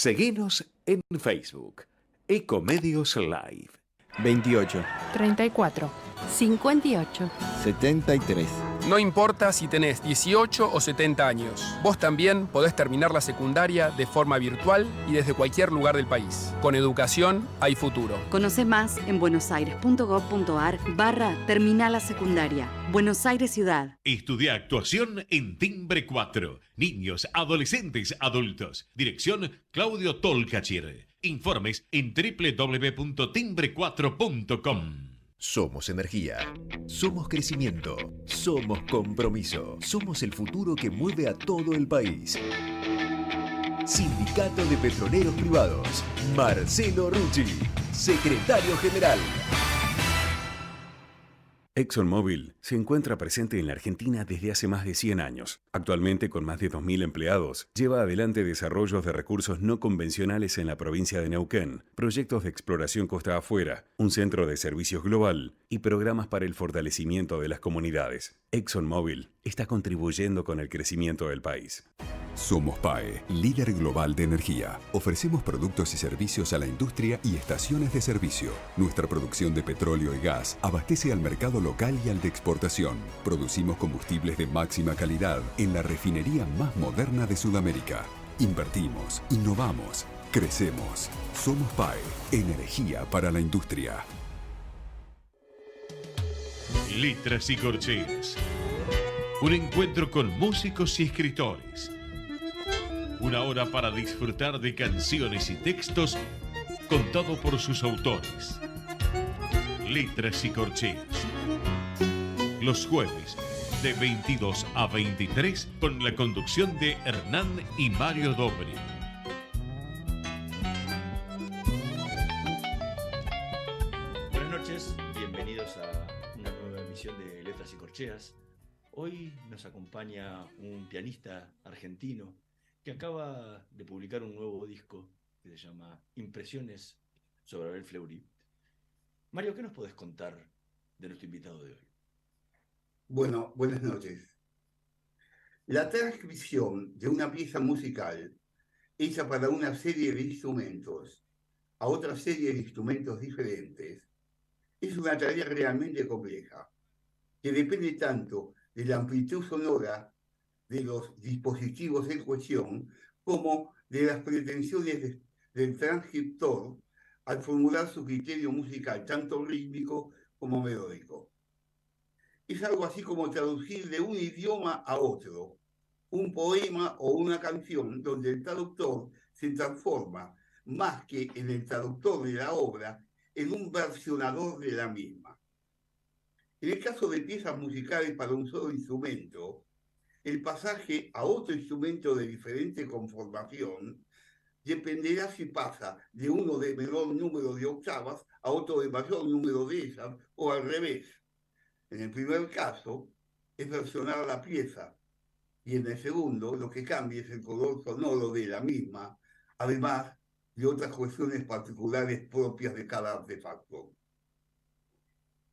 Seguinos en Facebook, Ecomedios Live. 28, 34, 58. 73. No importa si tenés 18 o 70 años, vos también podés terminar la secundaria de forma virtual y desde cualquier lugar del país. Con educación hay futuro. Conoce más en buenosaires.gov.ar/terminal la secundaria. Buenos Aires Ciudad. Estudia actuación en Timbre 4. Niños, adolescentes, adultos. Dirección Claudio Tolcachir. Informes en www.timbre4.com. Somos energía, somos crecimiento, somos compromiso, somos el futuro que mueve a todo el país. Sindicato de Petroleros Privados, Marcelo Rucci, secretario general. ExxonMobil se encuentra presente en la Argentina desde hace más de 100 años. Actualmente, con más de 2.000 empleados, lleva adelante desarrollos de recursos no convencionales en la provincia de Neuquén, proyectos de exploración costa afuera, un centro de servicios global y programas para el fortalecimiento de las comunidades. ExxonMobil está contribuyendo con el crecimiento del país. Somos PAE, líder global de energía. Ofrecemos productos y servicios a la industria y estaciones de servicio. Nuestra producción de petróleo y gas abastece al mercado local y al de exportación. Producimos combustibles de máxima calidad en la refinería más moderna de Sudamérica. Invertimos, innovamos, crecemos. Somos PAE, energía para la industria. Letras y corcheas. Un encuentro con músicos y escritores. Una hora para disfrutar de canciones y textos contado por sus autores. Letras y corcheas. Los jueves de 22 a 23 con la conducción de Hernán y Mario Dobri. Buenas noches, bienvenidos a una nueva emisión de Letras y Corcheas. Hoy nos acompaña un pianista argentino que acaba de publicar un nuevo disco que se llama Impresiones sobre Abel Fleury. Mario, ¿qué nos podés contar de nuestro invitado de hoy? Bueno, buenas noches. La transcripción de una pieza musical hecha para una serie de instrumentos a otra serie de instrumentos diferentes es una tarea realmente compleja, que depende tanto de la amplitud sonora de los dispositivos en cuestión, como de las pretensiones del transcriptor al formular su criterio musical, tanto rítmico como melódico. Es algo así como traducir de un idioma a otro un poema o una canción donde el traductor se transforma, más que en el traductor de la obra, en un versionador de la misma. En el caso de piezas musicales para un solo instrumento, el pasaje a otro instrumento de diferente conformación dependerá si pasa de uno de menor número de octavas a otro de mayor número de ellas, o al revés. En el primer caso, es versionar la pieza, y en el segundo, lo que cambia es el color sonoro de la misma, además de otras cuestiones particulares propias de cada artefacto.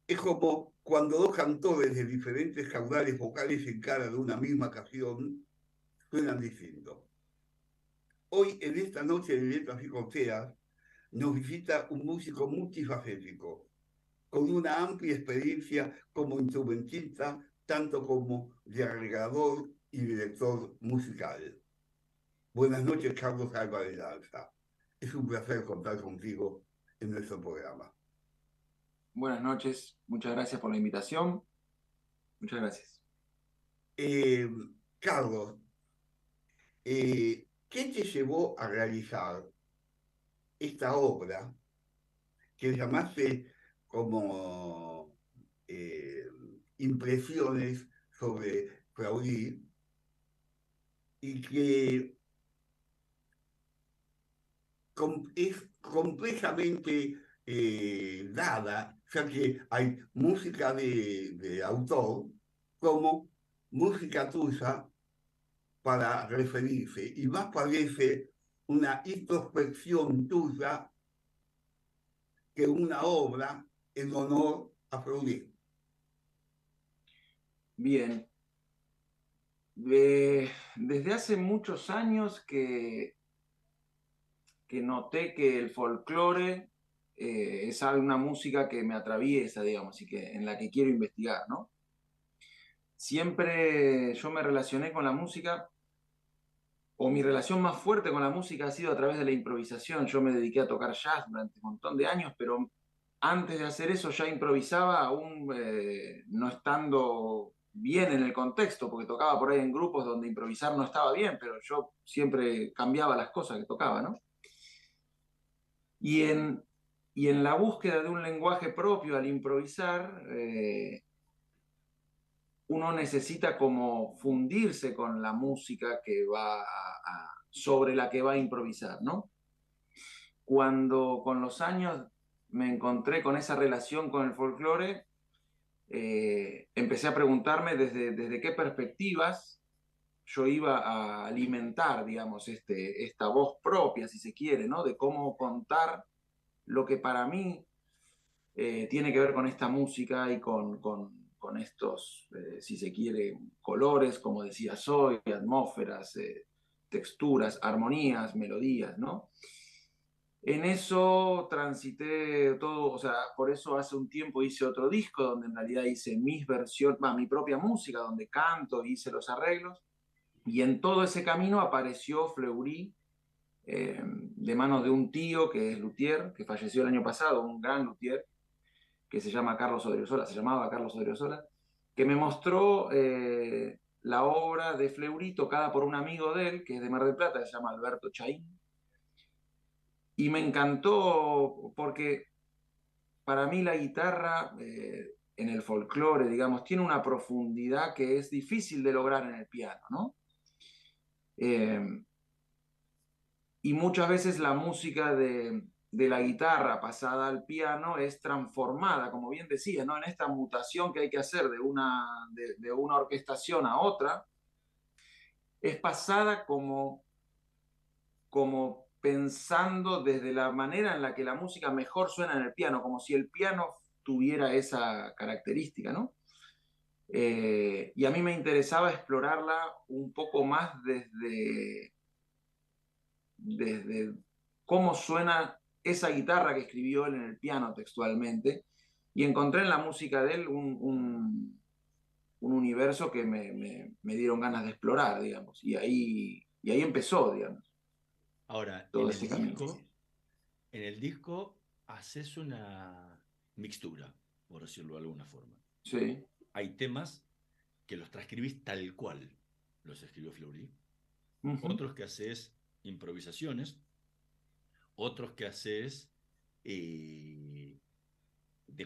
Es como cuando dos cantores de diferentes caudales vocales en cara de una misma canción suenan distintos. Hoy, en esta noche de Letras y Corcheas, nos visita un músico multifacético, con una amplia experiencia como instrumentista, tanto como de arreglador y director musical. Buenas noches, Carlos Álvarez Alza. Es un placer contar contigo en nuestro programa. Buenas noches, muchas gracias por la invitación. Muchas gracias. Carlos, ¿qué te llevó a realizar esta obra que llamaste como Impresiones sobre Fleury, y que es completamente dada, ya que hay música de autor como música tuya para referirse, y más parece una introspección tuya que una obra en honor a Fleury. Bien. Desde hace muchos años que que noté que el folclore es una música que me atraviesa, digamos, y que, en la que quiero investigar, ¿no? Siempre yo me relacioné con la música, o mi relación más fuerte con la música ha sido a través de la improvisación. Yo me dediqué a tocar jazz durante un montón de años, pero antes de hacer eso ya improvisaba, aún no estando bien en el contexto, porque tocaba por ahí en grupos donde improvisar no estaba bien, pero yo siempre cambiaba las cosas que tocaba, ¿no? Y en la búsqueda de un lenguaje propio al improvisar, uno necesita como fundirse con la música que sobre la que va a improvisar, ¿no? Cuando con los años me encontré con esa relación con el folclore, empecé a preguntarme desde qué perspectivas yo iba a alimentar, digamos, esta voz propia, si se quiere, ¿no? De cómo contar lo que para mí tiene que ver con esta música y con estos, si se quiere, colores, como decía Soy, atmósferas, texturas, armonías, melodías, ¿no? En eso transité todo, o sea, por eso hace un tiempo hice otro disco donde en realidad hice mis versiones, mi propia música, donde canto, hice los arreglos, y en todo ese camino apareció Fleury, de manos de un tío que es luthier, que falleció el año pasado, un gran luthier, que se llamaba Carlos Odriozola, que me mostró la obra de Fleury tocada por un amigo de él, que es de Mar del Plata, que se llama Alberto Chaín. Y me encantó porque para mí la guitarra en el folclore, digamos, tiene una profundidad que es difícil de lograr en el piano, ¿no? Y muchas veces la música de la guitarra pasada al piano es transformada, como bien decía, ¿no? En esta mutación que hay que hacer de una orquestación a otra, es pasada como pensando desde la manera en la que la música mejor suena en el piano, como si el piano tuviera esa característica, ¿no? Y a mí me interesaba explorarla un poco más desde cómo suena esa guitarra que escribió él en el piano textualmente, y encontré en la música de él un universo que me dieron ganas de explorar, digamos, y ahí empezó, digamos. Ahora, todo en el disco haces una mixtura, por decirlo de alguna forma. Sí. Hay temas que los transcribís tal cual los escribió Fleury, Uh-huh. otros que haces improvisaciones, otros que haces de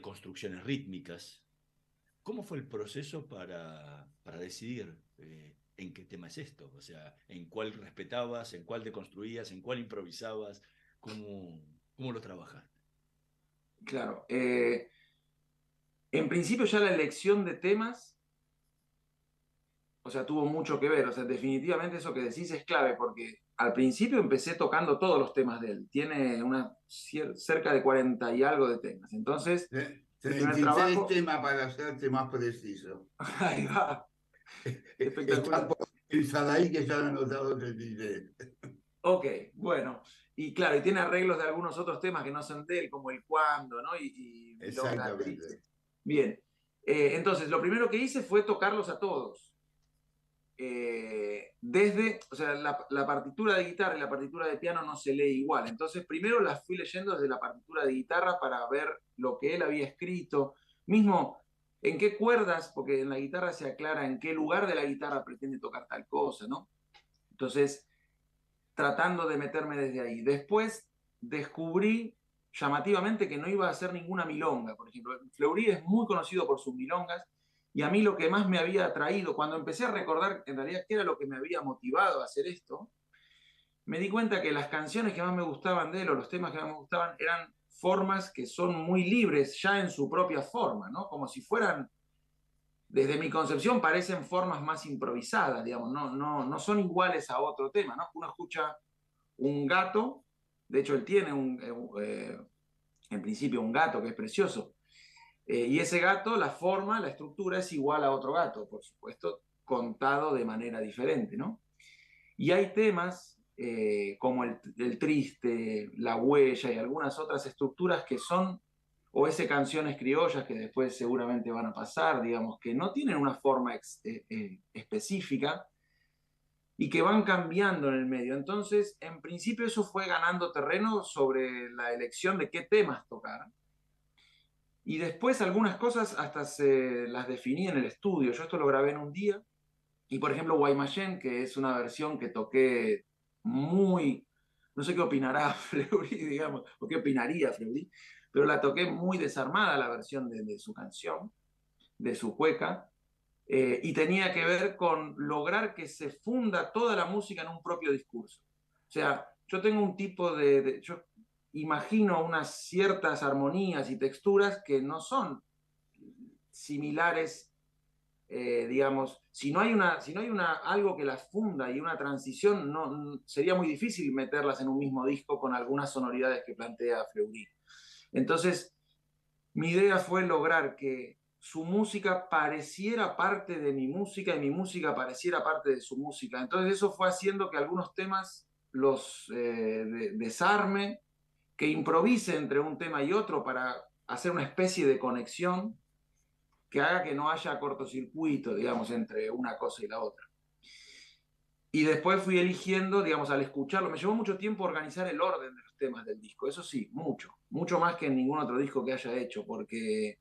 construcciones rítmicas. ¿Cómo fue el proceso para decidir en qué tema es esto? O sea, ¿en cuál respetabas, en cuál deconstruías, en cuál improvisabas? ¿Cómo lo trabajaste? Claro. En principio ya la elección de temas, o sea, tuvo mucho que ver. O sea, definitivamente eso que decís es clave, porque al principio empecé tocando todos los temas de él. Tiene cerca de 40 y algo de temas. Entonces, el primer 36 trabajo... temas para hacerte más preciso. Ahí va. Espectacular. El Sadaí que ya han anotado 36. Ok, bueno. Y claro, y tiene arreglos de algunos otros temas que no son de él, como el Cuando, ¿no? Y Exactamente. Bien. Entonces, lo primero que hice fue tocarlos a todos. O sea, la partitura de guitarra y la partitura de piano no se lee igual. Entonces, primero las fui leyendo desde la partitura de guitarra para ver lo que él había escrito. Mismo, en qué cuerdas, porque en la guitarra se aclara en qué lugar de la guitarra pretende tocar tal cosa, ¿no? Entonces, tratando de meterme desde ahí. Después descubrí llamativamente que no iba a hacer ninguna milonga, por ejemplo. Fleury es muy conocido por sus milongas, y a mí lo que más me había atraído, cuando empecé a recordar en realidad qué era lo que me había motivado a hacer esto, me di cuenta que las canciones que más me gustaban de él, o los temas que más me gustaban, eran formas que son muy libres ya en su propia forma, ¿no? Como si fueran, desde mi concepción, parecen formas más improvisadas, digamos, no son iguales a otro tema, ¿no? Uno escucha un gato, de hecho él tiene en principio un gato que es precioso, y ese gato, la forma, la estructura es igual a otro gato, por supuesto, contado de manera diferente, ¿no? Y hay temas como el triste, la huella y algunas otras estructuras que son, o ese canciones criollas que después seguramente van a pasar, digamos, que no tienen una forma específica y que van cambiando en el medio. Entonces, en principio eso fue ganando terreno sobre la elección de qué temas tocar. Y después algunas cosas hasta se las definí en el estudio. Yo esto lo grabé en un día. Y por ejemplo, Guaymallén, que es una versión que toqué muy, no sé qué opinará Fleury, digamos, o qué opinaría Fleury, pero la toqué muy desarmada la versión de su canción, de su cueca, y tenía que ver con lograr que se funda toda la música en un propio discurso. O sea, yo tengo un tipo yo imagino unas ciertas armonías y texturas que no son similares, digamos, si no hay algo que las funda y una transición, sería muy difícil meterlas en un mismo disco con algunas sonoridades que plantea Fleury. Entonces, mi idea fue lograr que su música pareciera parte de mi música y mi música pareciera parte de su música. Entonces eso fue haciendo que algunos temas los desarme, que improvise entre un tema y otro para hacer una especie de conexión que haga que no haya cortocircuito, digamos, entre una cosa y la otra. Y después fui eligiendo, digamos, al escucharlo, me llevó mucho tiempo organizar el orden de los temas del disco, eso sí, mucho más que en ningún otro disco que haya hecho, porque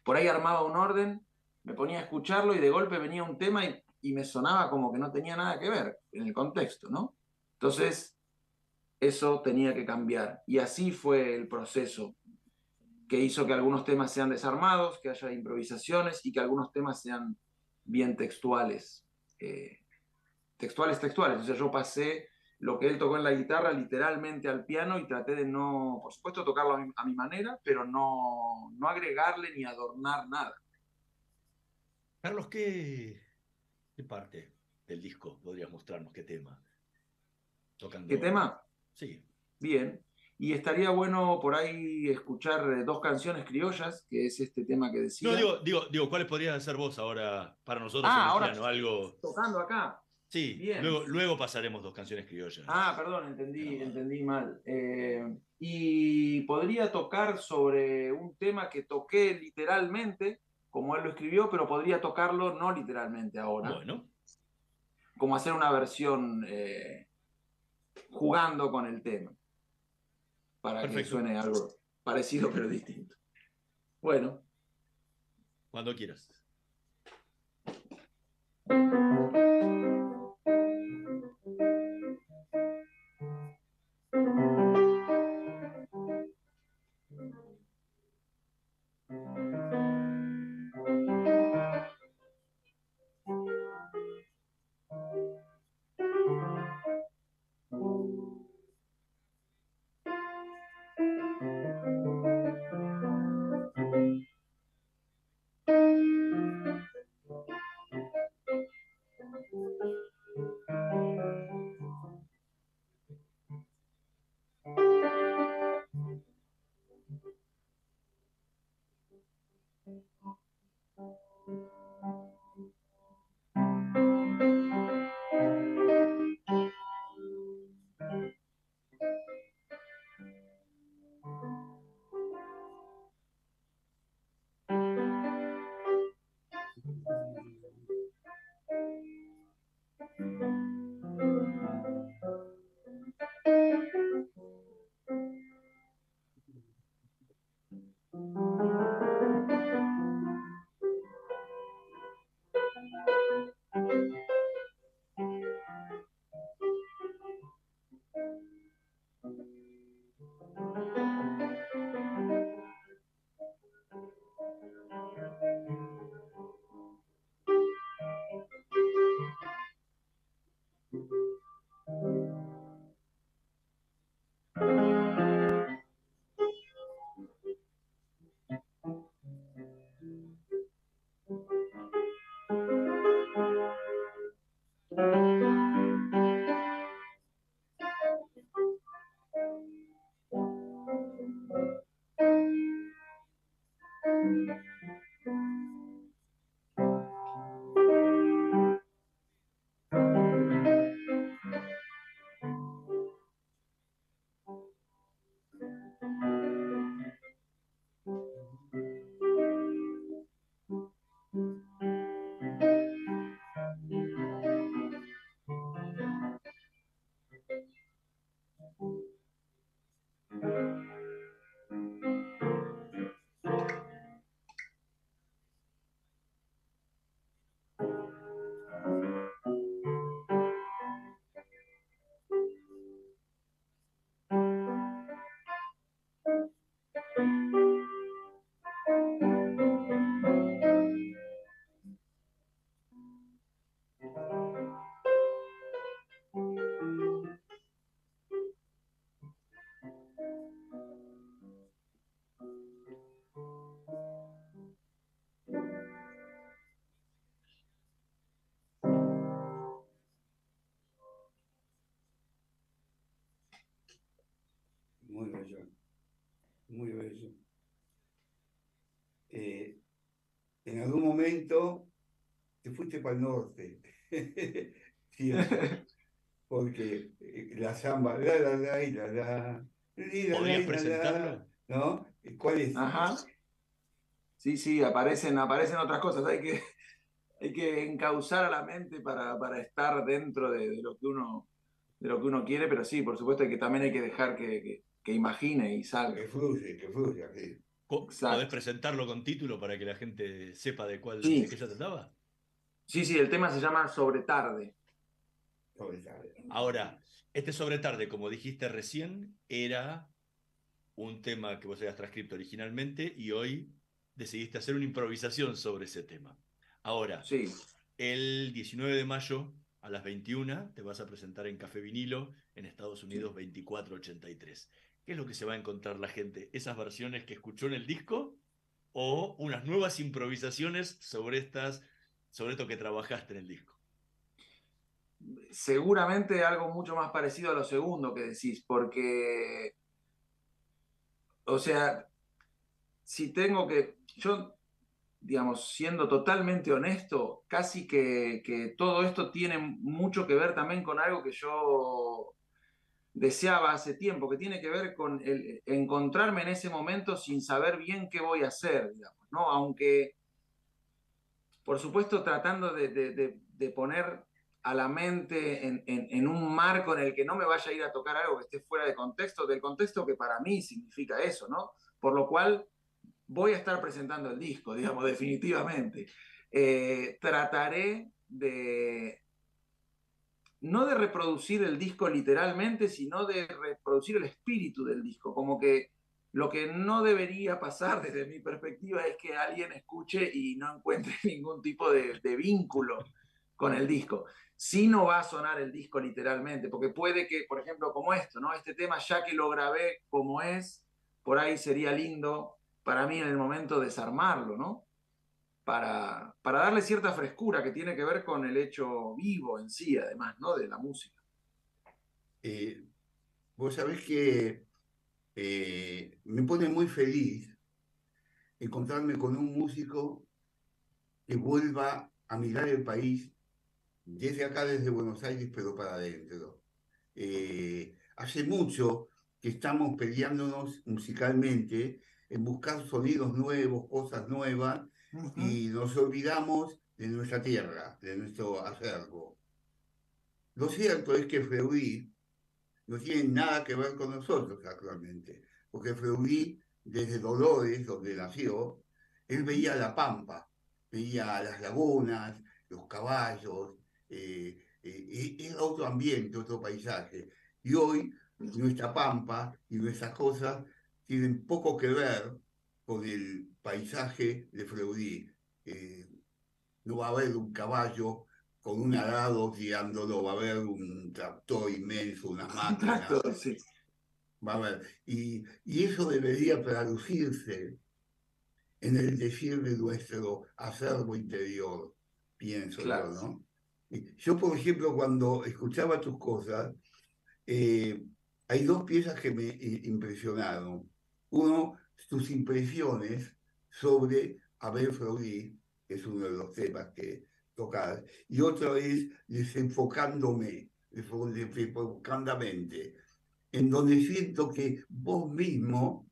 por ahí armaba un orden, me ponía a escucharlo y de golpe venía un tema y me sonaba como que no tenía nada que ver en el contexto, ¿no? Entonces, eso tenía que cambiar. Y así fue el proceso que hizo que algunos temas sean desarmados, que haya improvisaciones y que algunos temas sean bien textuales. Textuales. O sea, yo pasé lo que él tocó en la guitarra literalmente al piano y traté de no, por supuesto, tocarlo a mi manera, pero no agregarle ni adornar nada. Carlos, ¿qué parte del disco podrías mostrarnos? ¿Qué tema? Tocando. ¿Qué tema? Sí. Bien. Y estaría bueno por ahí escuchar dos canciones criollas, que es este tema que decía. No, digo, ¿cuáles podrías hacer vos ahora para nosotros en el ahora piano? Algo. Tocando acá. Sí, bien. Luego pasaremos dos canciones criollas. Perdón, entendí mal. Y podría tocar sobre un tema que toqué literalmente, como él lo escribió, pero podría tocarlo no literalmente ahora. Bueno. Como hacer una versión jugando con el tema. Para Perfecto. Que suene algo parecido pero distinto. Bueno. Cuando quieras. Muy bello, muy bello. En algún momento te fuiste para el norte, siempre, porque la samba, ¿Podrías presentarlo? ¿no? ¿Cuál es? Ajá. Sí, aparecen otras cosas. Hay que encauzar a la mente para estar dentro de lo que uno quiere, pero sí, por supuesto también hay que dejar que imagine y salga. Que fluya. Sí. ¿Podés presentarlo con título para que la gente sepa de Sí. qué se trataba? Sí, el tema se llama Sobre Tarde. Ahora, este Sobre Tarde, como dijiste recién, era un tema que vos habías transcrito originalmente y hoy decidiste hacer una improvisación sobre ese tema. Ahora, sí. El 19 de mayo a las 21 te vas a presentar en Café Vinilo en Estados Unidos 2483. ¿Qué es lo que se va a encontrar la gente? ¿Esas versiones que escuchó en el disco o unas nuevas improvisaciones sobre esto que trabajaste en el disco? Seguramente algo mucho más parecido a lo segundo que decís, porque, o sea, si tengo que, yo, digamos, siendo totalmente honesto, casi que todo esto tiene mucho que ver también con algo que yo deseaba hace tiempo, que tiene que ver con el encontrarme en ese momento sin saber bien qué voy a hacer, digamos, ¿no? Aunque, por supuesto, tratando de poner a la mente en un marco en el que no me vaya a ir a tocar algo que esté fuera de contexto, del contexto que para mí significa eso, ¿no? Por lo cual voy a estar presentando el disco, digamos, definitivamente. Trataré no de reproducir el disco literalmente, sino de reproducir el espíritu del disco, como que lo que no debería pasar desde mi perspectiva es que alguien escuche y no encuentre ningún tipo de vínculo con el disco. Sí, no va a sonar el disco literalmente, porque puede que, por ejemplo, como esto, ¿no? Este tema, ya que lo grabé como es, por ahí sería lindo para mí en el momento desarmarlo, ¿no? Para darle cierta frescura que tiene que ver con el hecho vivo en sí, además, ¿no? De la música. Vos sabés que me pone muy feliz encontrarme con un músico que vuelva a mirar el país desde acá, desde Buenos Aires, pero para adentro. Hace mucho que estamos peleándonos musicalmente en buscar sonidos nuevos, cosas nuevas, y nos olvidamos de nuestra tierra, de nuestro acervo. Lo cierto es que Fleury no tiene nada que ver con nosotros actualmente, porque Fleury, desde Dolores, donde nació, él veía la pampa, veía las lagunas, los caballos, era otro ambiente, otro paisaje. Y hoy nuestra pampa y nuestras cosas tienen poco que ver con el paisaje de Fleury. No va a haber un caballo con un arado guiándolo, va a haber un tractor inmenso, una máquina. Tractor, sí. Va a haber. Y eso debería traducirse en el decir de nuestro acervo interior, pienso Claro. yo, ¿no? Yo, por ejemplo, cuando escuchaba tus cosas, hay dos piezas que me impresionaron. Uno, tus impresiones sobre Abel Fleury, que es uno de los temas que tocar, y otro es desenfocándome, desenfocandamente, en donde siento que vos mismo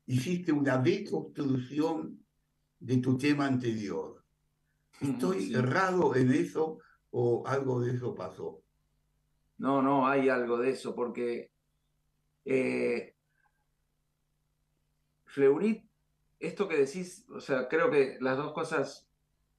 hiciste una deconstrucción de tu tema anterior. ¿Estoy errado en eso o algo de eso pasó? No, hay algo de eso, porque Fleury, esto que decís, o sea, creo que las dos cosas,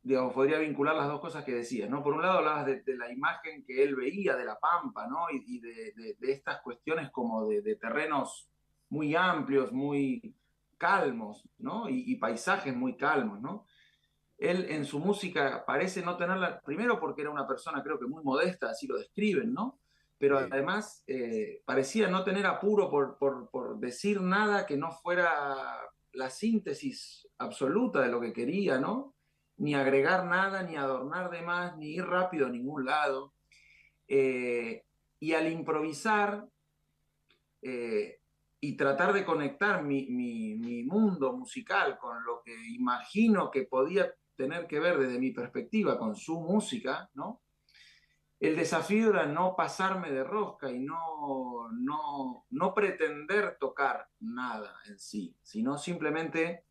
digamos, podría vincular las dos cosas que decías, ¿no? Por un lado hablabas de la imagen que él veía de la Pampa, ¿no? Y de estas cuestiones como de terrenos muy amplios, muy calmos, ¿no? Y paisajes muy calmos, ¿no? Él en su música parece no tenerla, primero porque era una persona creo que muy modesta, así lo describen, ¿no? Pero Sí. además parecía no tener apuro por decir nada que no fuera la síntesis absoluta de lo que quería, ¿no? Ni agregar nada, ni adornar de más, ni ir rápido a ningún lado. Y al improvisar y tratar de conectar mi mundo musical con lo que imagino que podía tener que ver desde mi perspectiva con su música, ¿no? El desafío era no pasarme de rosca y no pretender tocar nada en sí, sino simplemente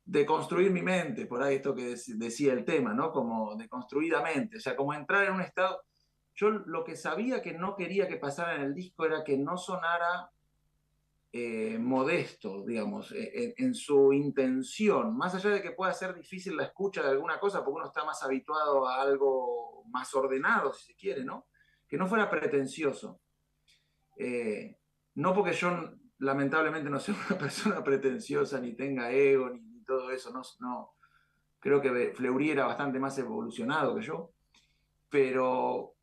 deconstruir mi mente, por ahí esto que decía el tema, ¿no? Como deconstruidamente, o sea, como entrar en un estado. Yo lo que sabía que no quería que pasara en el disco era que no sonara modesto, digamos, en su intención, más allá de que pueda ser difícil la escucha de alguna cosa, porque uno está más habituado a algo más ordenado, si se quiere, ¿no? Que no fuera pretencioso. No porque yo, lamentablemente, no sea una persona pretenciosa, ni tenga ego, ni todo eso, no. Creo que Fleury era bastante más evolucionado que yo, pero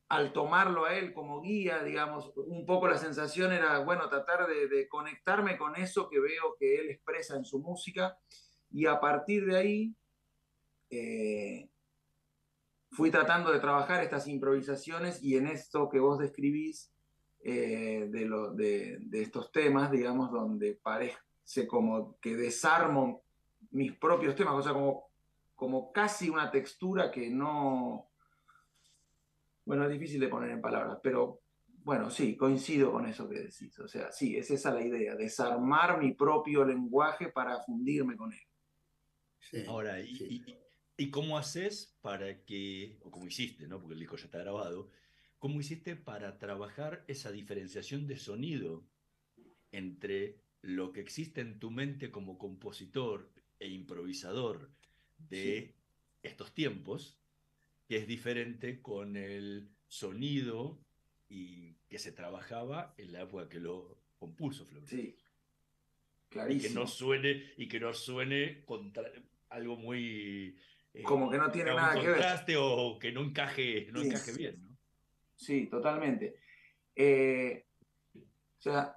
al tomarlo a él como guía, digamos, un poco la sensación era, bueno, tratar de conectarme con eso que veo que él expresa en su música, y a partir de ahí fui tratando de trabajar estas improvisaciones, y en esto que vos describís de estos temas, digamos, donde parece como que desarmo mis propios temas, o sea, como casi una textura que no... Bueno, es difícil de poner en palabras, pero bueno, sí, coincido con eso que decís. O sea, sí, es esa la idea, desarmar mi propio lenguaje para fundirme con él. Sí, Ahora, sí. ¿y cómo haces para que, o cómo hiciste, ¿no? Porque el disco ya está grabado, ¿cómo hiciste para trabajar esa diferenciación de sonido entre lo que existe en tu mente como compositor e improvisador Sí. de estos tiempos, que es diferente con el sonido y que se trabajaba en la época que lo compuso Fleury? Sí, Y que no clarísimo. suene contra algo muy Como que no que tiene haga un nada que ver. contraste o que no Sí, encaje bien, ¿no? sí, totalmente. O sea,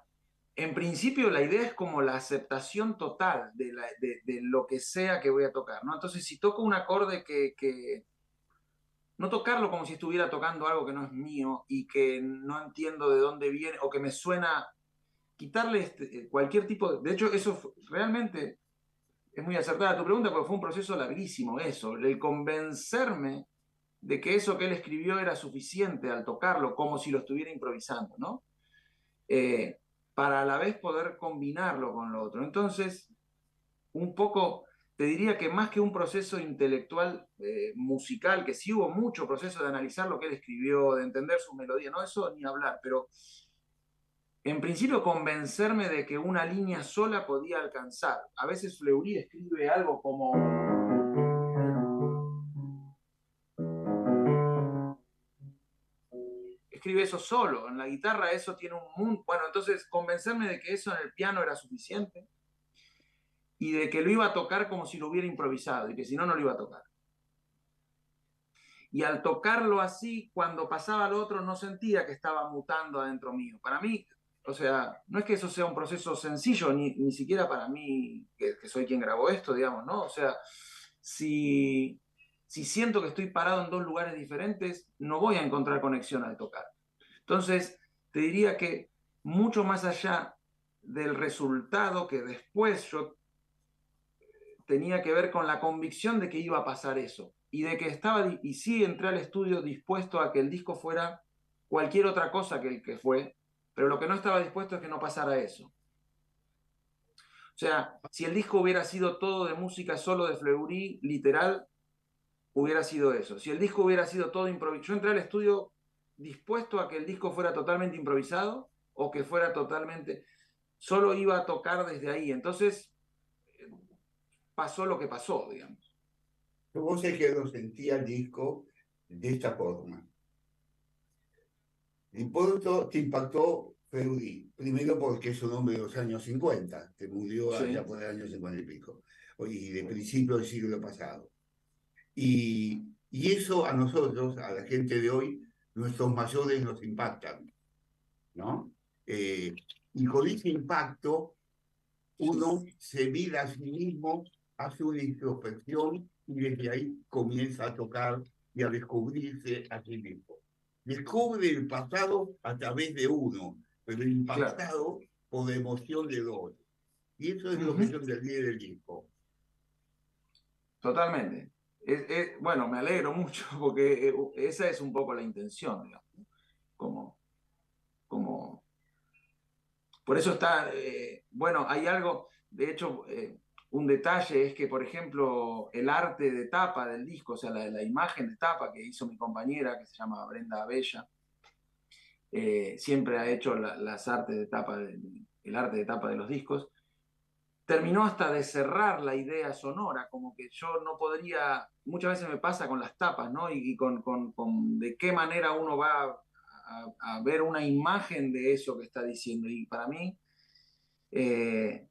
en principio la idea es como la aceptación total de lo que sea que voy a tocar, ¿no? Entonces, si toco un acorde que no tocarlo como si estuviera tocando algo que no es mío y que no entiendo de dónde viene o que me suena, quitarle cualquier tipo de hecho, eso realmente es muy acertada tu pregunta, porque fue un proceso larguísimo eso, el convencerme de que eso que él escribió era suficiente al tocarlo, como si lo estuviera improvisando, ¿no? Para a la vez poder combinarlo con lo otro. Entonces, un poco, te diría que más que un proceso intelectual musical, que sí hubo mucho proceso de analizar lo que él escribió, de entender su melodía, no eso ni hablar, pero en principio convencerme de que una línea sola podía alcanzar. A veces Fleury escribe algo como... Escribe eso solo, en la guitarra eso tiene un mundo... Bueno, entonces convencerme de que eso en el piano era suficiente y de que lo iba a tocar como si lo hubiera improvisado y que si no, no lo iba a tocar. Y al tocarlo así, cuando pasaba lo otro, no sentía que estaba mutando adentro mío. Para mí, o sea, no es que eso sea un proceso sencillo, ni siquiera para mí, que soy quien grabó esto, digamos, ¿no? O sea, si siento que estoy parado en dos lugares diferentes, no voy a encontrar conexión al tocar. Entonces, te diría que mucho más allá del resultado que después yo tenía que ver con la convicción de que iba a pasar eso y de que estaba, y sí entré al estudio dispuesto a que el disco fuera cualquier otra cosa que el que fue, pero lo que no estaba dispuesto es que no pasara eso. O sea, si el disco hubiera sido todo de música solo de Fleury, literal, hubiera sido eso. Si el disco hubiera sido todo improvisado, yo entré al estudio dispuesto a que el disco fuera totalmente improvisado o que fuera totalmente, solo iba a tocar desde ahí. Entonces pasó lo que pasó, digamos. Vos es que lo sentía el disco de esta forma. Y por eso te impactó Feudí, primero porque es un hombre de los años 50, que murió allá por el año 50 y pico, y de principio del siglo pasado. Y eso a nosotros, a la gente de hoy, nuestros mayores nos impactan, ¿no? Y con ese impacto, uno se mira a sí mismo, hace una introspección y desde ahí comienza a tocar y a descubrirse a sí mismo. Descubre el pasado a través de uno, pero impactado por la emoción de dos. Y eso es lo que yo entendí del disco. Totalmente. Bueno, me alegro mucho porque esa es un poco la intención, digamos. Por eso está, bueno, hay algo, de hecho, un detalle es que, por ejemplo, el arte de tapa del disco, o sea, la imagen de tapa que hizo mi compañera, que se llama Brenda Abella, siempre ha hecho las artes de tapa, el arte de tapa de los discos, terminó hasta de cerrar la idea sonora, como que yo no podría, muchas veces me pasa con las tapas, ¿no? Y con de qué manera uno va a ver una imagen de eso que está diciendo. Y para mí, de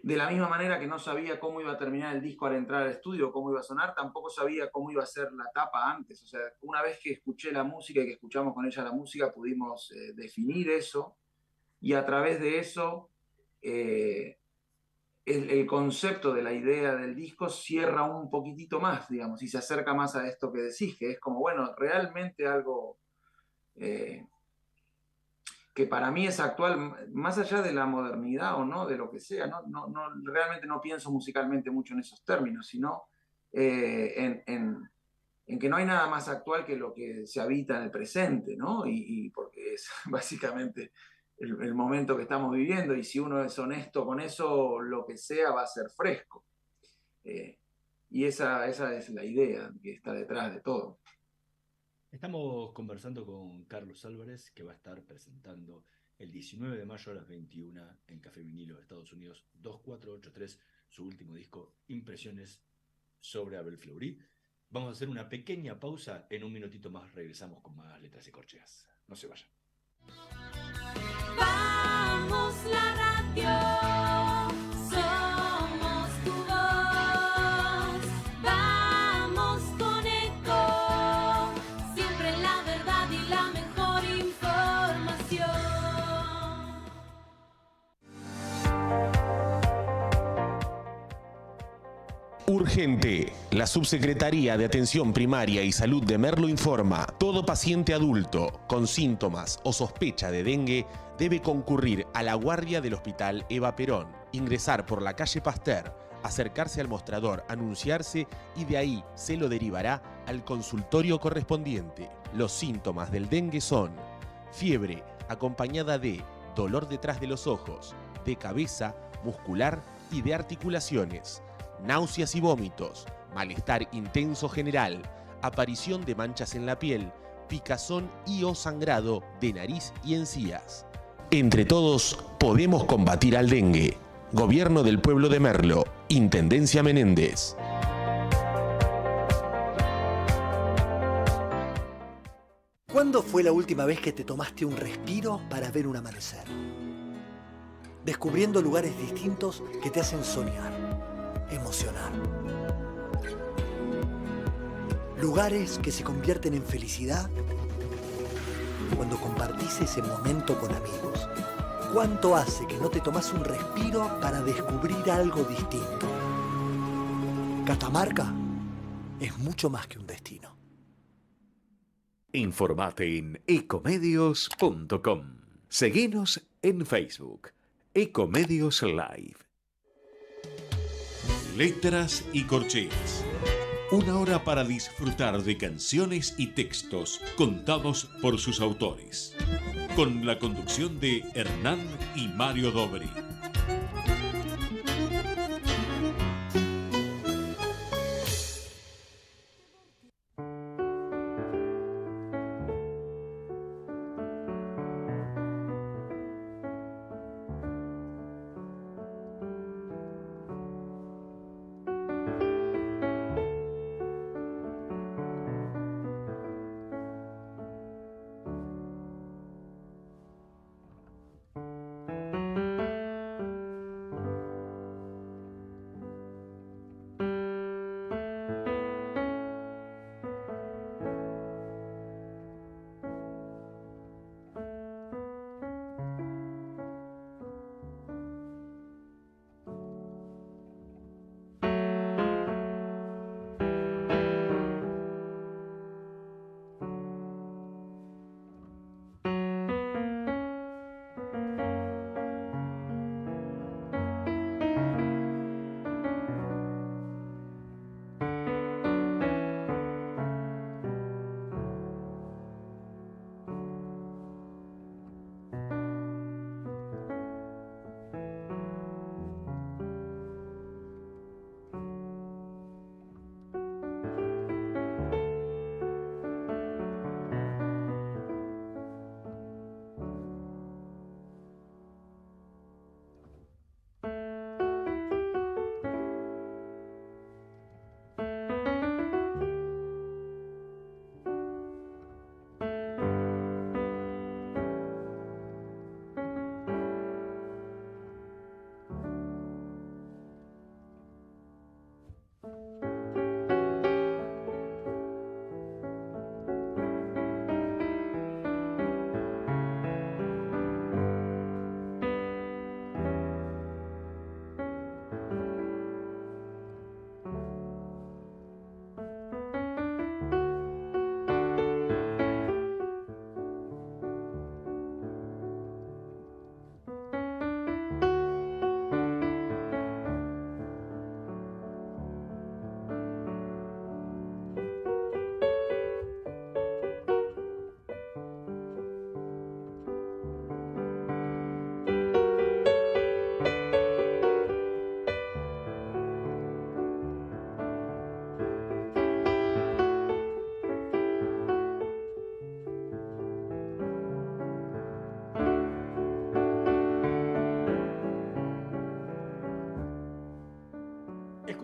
la misma manera que no sabía cómo iba a terminar el disco al entrar al estudio, cómo iba a sonar, tampoco sabía cómo iba a ser la tapa antes. O sea, una vez que escuché la música y que escuchamos con ella la música, pudimos definir eso, y a través de eso el concepto de la idea del disco cierra un poquitito más, digamos, y se acerca más a esto que decís, que es como, bueno, realmente algo que para mí es actual, más allá de la modernidad o no, de lo que sea, realmente no pienso musicalmente mucho en esos términos, sino en que no hay nada más actual que lo que se habita en el presente, ¿no? Y porque es básicamente el momento que estamos viviendo, y si uno es honesto con eso, lo que sea va a ser fresco. Y esa es la idea que está detrás de todo. Estamos conversando con Carlos Álvarez, que va a estar presentando el 19 de mayo a las 21 en Café Vinilo de Estados Unidos, 2483, su último disco, Impresiones sobre Abel Fleury. Vamos a hacer una pequeña pausa, en un minutito más regresamos con más Letras y Corcheas. No se vayan. Vamos la radio, somos tu voz, vamos con eco, siempre la verdad y la mejor información. Urgente. La Subsecretaría de Atención Primaria y Salud de Merlo informa: todo paciente adulto con síntomas o sospecha de dengue debe concurrir a la guardia del Hospital Eva Perón, ingresar por la calle Pasteur, acercarse al mostrador, anunciarse y de ahí se lo derivará al consultorio correspondiente. Los síntomas del dengue son fiebre acompañada de dolor detrás de los ojos, de cabeza, muscular y de articulaciones, náuseas y vómitos, malestar intenso general, aparición de manchas en la piel, picazón y o sangrado de nariz y encías. Entre todos podemos combatir al dengue. Gobierno del Pueblo de Merlo, Intendencia Menéndez. ¿Cuándo fue la última vez que te tomaste un respiro para ver un amanecer? Descubriendo lugares distintos que te hacen soñar, emocionar. Lugares que se convierten en felicidad cuando compartís ese momento con amigos. ¿Cuánto hace que no te tomás un respiro para descubrir algo distinto? Catamarca es mucho más que un destino. Informate en ecomedios.com. Seguinos en Facebook. Ecomedios Live. Letras y Corcheas. Una hora para disfrutar de canciones y textos contados por sus autores. Con la conducción de Hernán y Mario Dobri.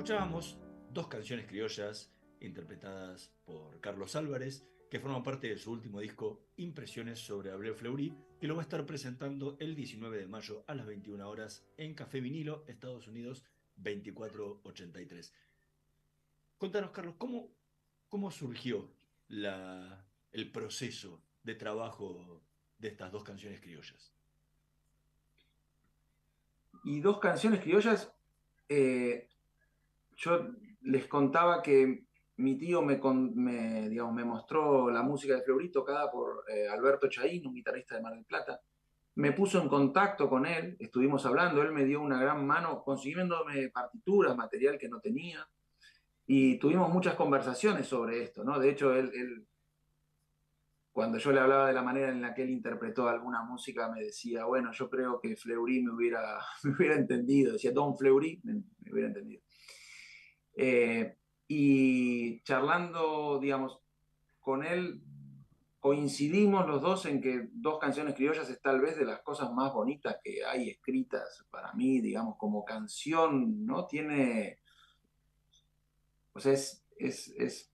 Escuchábamos dos canciones criollas interpretadas por Carlos Álvarez, que forman parte de su último disco, Impresiones sobre Abreu Fleury, que lo va a estar presentando el 19 de mayo a las 21 horas en Café Vinilo, Estados Unidos, 2483. Contanos, Carlos, ¿cómo surgió el proceso de trabajo de estas dos canciones criollas? Y dos canciones criollas, yo les contaba que mi tío me mostró la música de Fleury tocada por Alberto Chaín, un guitarrista de Mar del Plata. Me puso en contacto con él, estuvimos hablando, él me dio una gran mano consiguiéndome partituras, material que no tenía, y tuvimos muchas conversaciones sobre esto, ¿no? De hecho, él cuando yo le hablaba de la manera en la que él interpretó alguna música, me decía, bueno, yo creo que Fleury me hubiera entendido, decía Don Fleury, me hubiera entendido. Y charlando, digamos, con él, coincidimos los dos en que Dos canciones criollas es tal vez de las cosas más bonitas que hay escritas para mí, digamos, como canción, ¿no? Tiene, o sea, es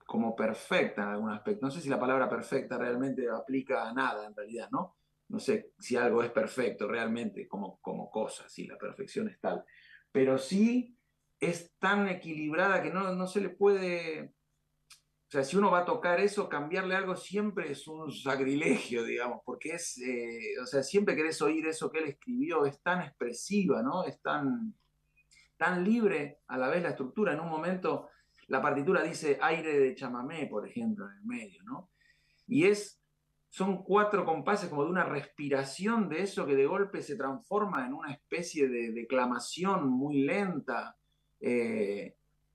como perfecta en algún aspecto. No sé si la palabra perfecta realmente aplica a nada en realidad, ¿no? No sé si algo es perfecto realmente como cosa, si la perfección es tal. Pero sí es tan equilibrada que no se le puede... O sea, si uno va a tocar eso, cambiarle algo siempre es un sacrilegio, digamos, porque o sea, siempre querés oír eso que él escribió, es tan expresiva, ¿no? Es tan libre a la vez la estructura. En un momento la partitura dice aire de chamamé, por ejemplo, en el medio, ¿no? Y son 4 compases como de una respiración de eso que de golpe se transforma en una especie de declamación muy lenta.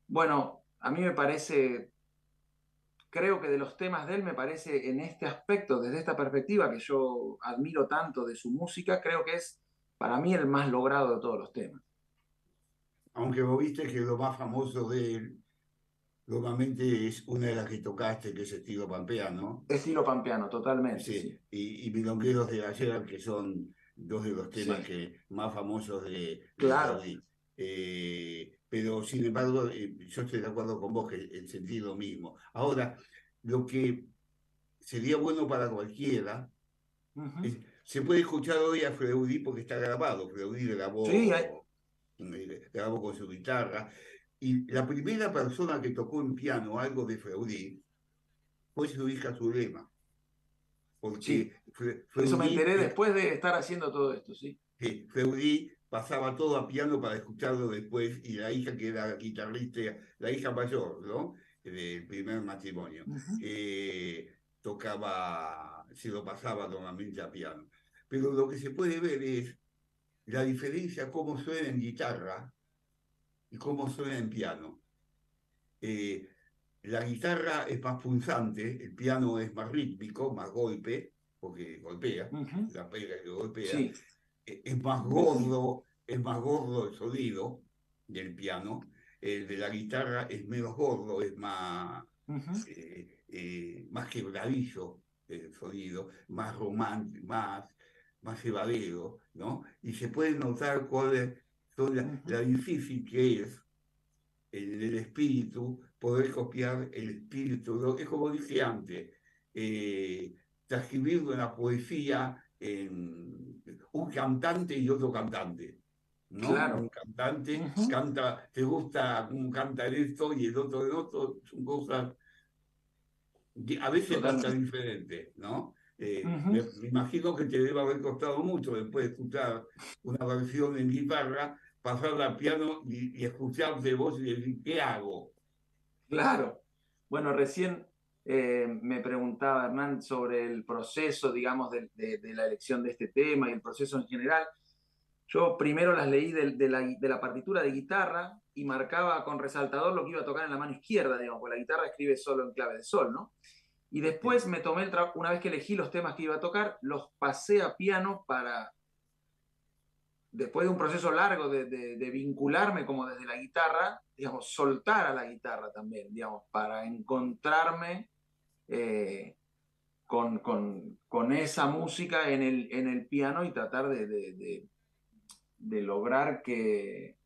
Bueno, a mí me parece, creo que de los temas de él me parece en este aspecto, desde esta perspectiva que yo admiro tanto de su música, creo que es para mí el más logrado de todos los temas. Aunque vos viste que lo más famoso de él, normalmente es una de las que tocaste, que es estilo pampeano. Estilo pampeano, totalmente. Sí, Sí. Y Milongueros de ayer, que son dos de los temas más famosos de Claro. Pero sin embargo, yo estoy de acuerdo con vos que el sentido mismo. Ahora, lo que sería bueno para cualquiera, se puede escuchar hoy a Fleury porque está grabado. Fleury grabó con su guitarra. Y la primera persona que tocó en piano algo de Fleury fue su hija Zulema. Porque Eso me enteré después de estar haciendo todo esto, sí. Fleury pasaba todo a piano para escucharlo después, y la hija, que era guitarrista, la hija mayor, ¿no? Del primer matrimonio, se lo pasaba normalmente a piano. Pero lo que se puede ver es la diferencia, cómo suena en guitarra y cómo suena en piano. La guitarra es más punzante, el piano es más rítmico, más golpe, porque golpea, la pega que golpea. Sí. Es más gordo el sonido del piano. El de la guitarra es menos gordo, es más quebradizo el sonido, más romántico, más llevadero, ¿no? Y se puede notar cuál es la difícil que es en el espíritu poder copiar el espíritu. Es como dije antes, transcribirlo en la poesía en un cantante y otro cantante, ¿no? Claro. Un cantante canta, te gusta cómo canta esto y el otro, son cosas a veces bastante diferentes, ¿no? Me imagino que te debe haber costado mucho después de escuchar una versión en guitarra, pasarla al piano y escucharte vos y decir, ¿qué hago? Claro. Bueno, recién me preguntaba Hernán sobre el proceso, digamos, de la elección de este tema y el proceso en general. Yo primero las leí de la partitura de guitarra y marcaba con resaltador lo que iba a tocar en la mano izquierda, digamos, porque la guitarra escribe solo en clave de sol, ¿no? Y después me tomé una vez que elegí los temas que iba a tocar, los pasé a piano para, después de un proceso largo de vincularme como desde la guitarra, digamos, soltar a la guitarra también, digamos, para encontrarme con esa música en el piano y tratar de lograr que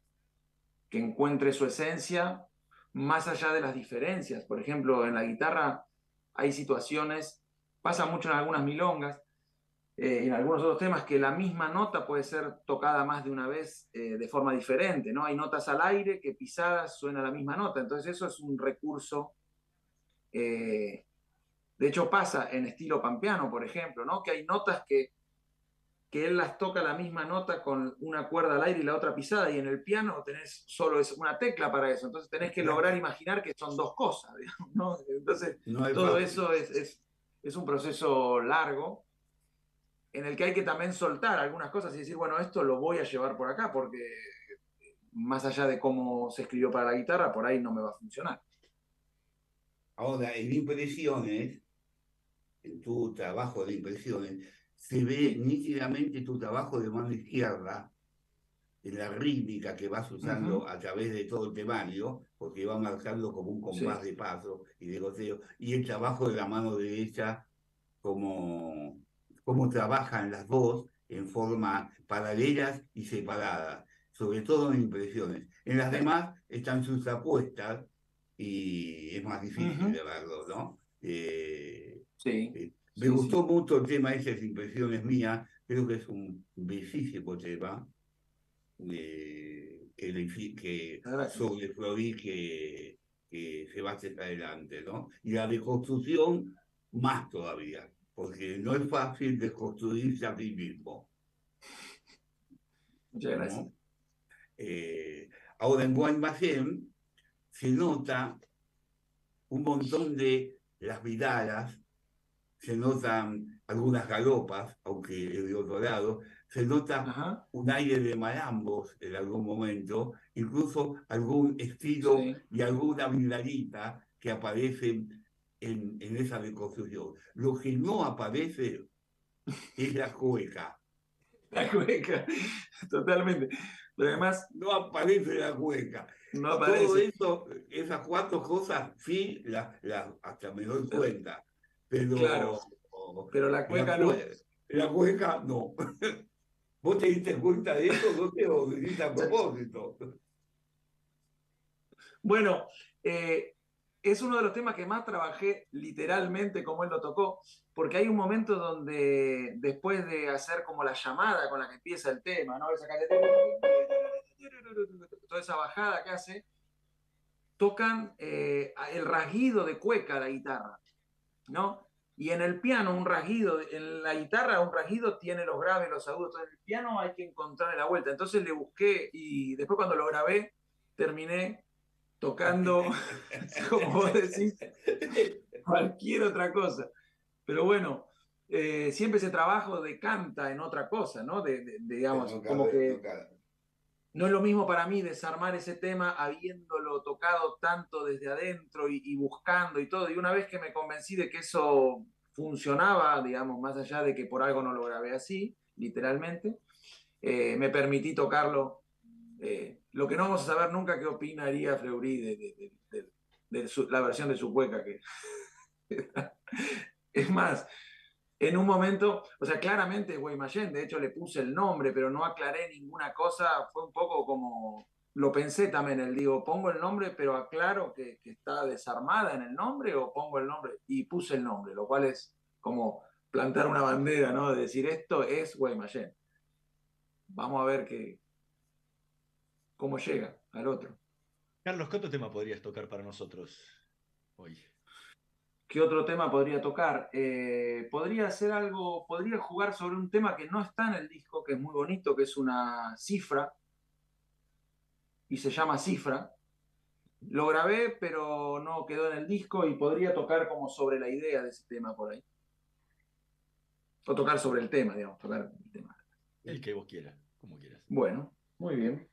que encuentre su esencia más allá de las diferencias. Por ejemplo, en la guitarra hay situaciones, pasa mucho en algunas milongas, y en algunos otros temas, que la misma nota puede ser tocada más de una vez de forma diferente, ¿no? Hay notas al aire que pisadas suena la misma nota, entonces eso es un recurso. De hecho pasa en estilo pampeano, por ejemplo, ¿no? Que hay notas que él las toca la misma nota con una cuerda al aire y la otra pisada, y en el piano tenés solo una tecla para eso, entonces tenés que lograr imaginar que son dos cosas, digamos, ¿no? Entonces todo eso es un proceso largo en el que hay que también soltar algunas cosas y decir, bueno, esto lo voy a llevar por acá, porque más allá de cómo se escribió para la guitarra, por ahí no me va a funcionar. Ahora, en impresiones, en tu trabajo de impresiones, se ve nítidamente tu trabajo de mano izquierda, en la rítmica que vas usando a través de todo el temario, porque va marcando como un compás de paso y de goteo, y el trabajo de la mano derecha, como trabajan las dos en forma paralelas y separadas, sobre todo en impresiones. En las demás están sus apuestas y es más difícil de verlo, ¿no? Me gustó mucho el tema de esas impresiones mías, creo que es un bellísimo tema sobre Fleury que se va hacia adelante, ¿no? Y la deconstrucción más todavía, porque no es fácil desconstruirse a ti mismo. Muchas gracias. Ahora en Guaymallén se nota un montón de las vidalas, se notan algunas galopas, aunque es de otro lado, se nota un aire de malambos en algún momento, incluso algún estilo y alguna vidalita que aparecen en esa reconstrucción. Lo que no aparece es la cueca. La cueca, totalmente. Pero además... No aparece la cueca. No aparece. Todo eso, esas cuatro cosas, sí, hasta me doy cuenta. Pero, claro, pero la cueca no. La cueca no. ¿Vos te diste cuenta de eso? ¿No te lo dijiste a propósito? Bueno, es uno de los temas que más trabajé literalmente como él lo tocó, porque hay un momento donde después de hacer como la llamada con la que empieza el tema, ¿no? Toda esa bajada que hace, tocan el rasguido de cueca a la guitarra, ¿no? Y en el piano un rasguido, en la guitarra un rasguido tiene los graves, los agudos, en el piano hay que encontrarle la vuelta. Entonces le busqué y después cuando lo grabé terminé tocando, como vos decís, cualquier otra cosa. Pero bueno, siempre ese trabajo decanta en otra cosa, ¿no? Digamos, como que no es lo mismo para mí desarmar ese tema habiéndolo tocado tanto desde adentro y buscando y todo. Y una vez que me convencí de que eso funcionaba, digamos, más allá de que por algo no lo grabé así, literalmente, me permití tocarlo. Lo que no vamos a saber nunca qué opinaría Fleury de la versión de su cueca. Que es más, en un momento, o sea, claramente Guaymallén, de hecho le puse el nombre, pero no aclaré ninguna cosa, fue un poco como, lo pensé también, digo, pongo el nombre, pero aclaro que está desarmada en el nombre, o pongo el nombre, y puse el nombre, lo cual es como plantar una bandera, ¿no? De decir, esto es Guaymallén. Vamos a ver cómo llega al otro. Carlos, ¿qué otro tema podrías tocar para nosotros hoy? ¿Qué otro tema podría tocar? Podría hacer algo, podría jugar sobre un tema que no está en el disco, que es muy bonito, que es una cifra, y se llama Cifra. Lo grabé, pero no quedó en el disco, y podría tocar como sobre la idea de ese tema por ahí. O tocar sobre el tema, digamos, tocar el tema. El que vos quieras, como quieras. Bueno, muy bien.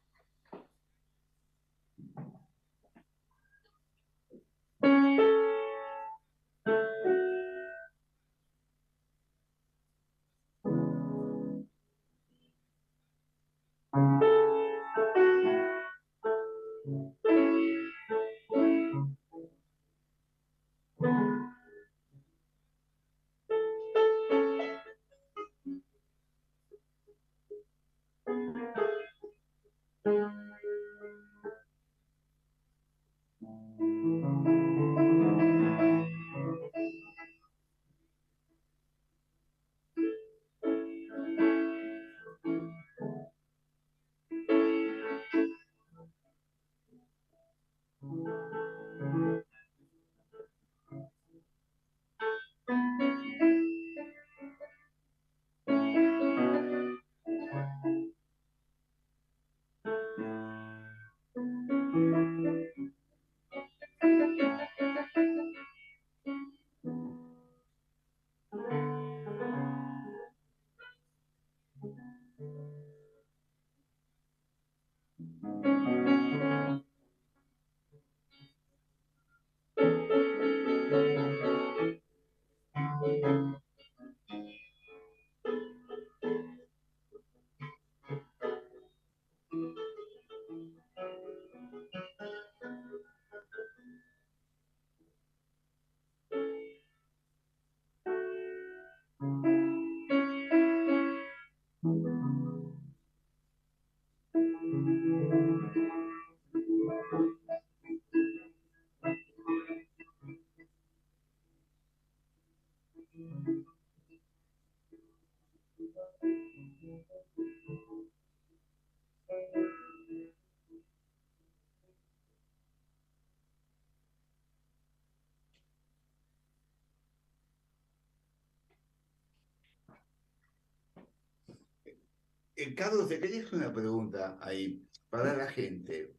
Carlos, te quería hacer una pregunta ahí para la gente.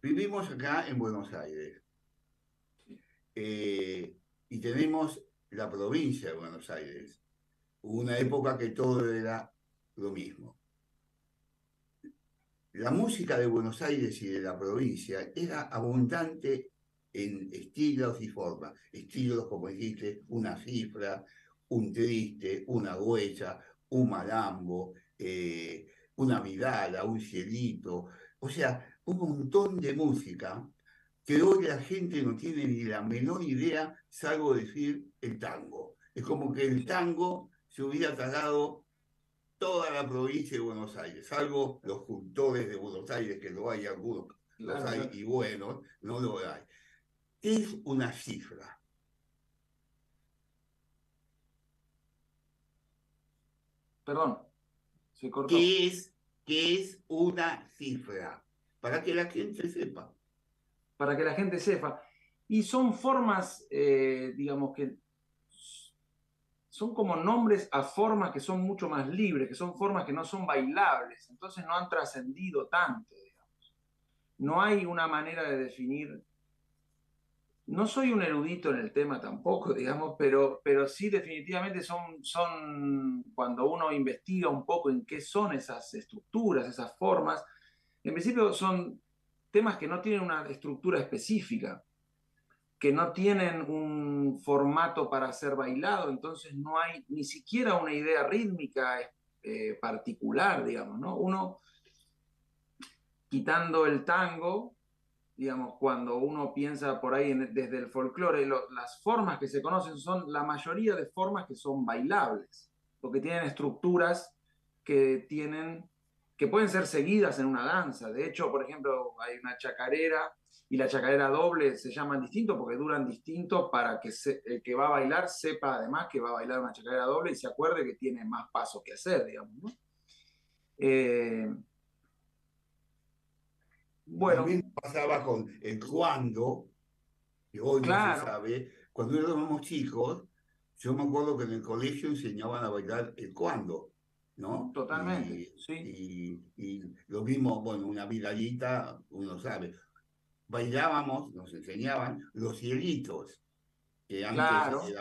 Vivimos acá en Buenos Aires y tenemos la provincia de Buenos Aires. Hubo una época que todo era lo mismo. La música de Buenos Aires y de la provincia era abundante en estilos y formas. Estilos, como dijiste, una cifra, un triste, una huella, un malambo, una vidala, un cielito. O sea, un montón de música que hoy la gente no tiene ni la menor idea, salvo decir el tango. Es como que el tango se hubiera tragado toda la provincia de Buenos Aires, salvo los cultores de Buenos Aires, que lo hay algunos, los hay y buenos, no lo hay. Es una cifra. Perdón, se cortó. ¿Qué es una cifra? Para que la gente sepa. Para que la gente sepa. Y son formas, digamos, que son como nombres a formas que son mucho más libres, que son formas que no son bailables, entonces no han trascendido tanto, digamos. No hay una manera de definir. No soy un erudito en el tema tampoco, digamos, pero sí definitivamente son cuando uno investiga un poco en qué son esas estructuras, esas formas, en principio son temas que no tienen una estructura específica, que no tienen un formato para ser bailado, entonces no hay ni siquiera una idea rítmica particular, digamos, ¿no? Uno, quitando el tango, digamos, cuando uno piensa por ahí desde el folclore, las formas que se conocen son la mayoría de formas que son bailables, porque tienen estructuras que pueden ser seguidas en una danza. De hecho, por ejemplo, hay una chacarera y la chacarera doble se llaman distinto porque duran distinto para que el que va a bailar sepa además que va a bailar una chacarera doble y se acuerde que tiene más pasos que hacer, digamos, ¿no? Bueno. También pasaba con el cuando, que hoy no se sabe, cuando éramos chicos, yo me acuerdo que en el colegio enseñaban a bailar el cuando, ¿no? Totalmente, y lo mismo, bueno, una vidalita, uno sabe. Bailábamos, nos enseñaban los cielitos, que antes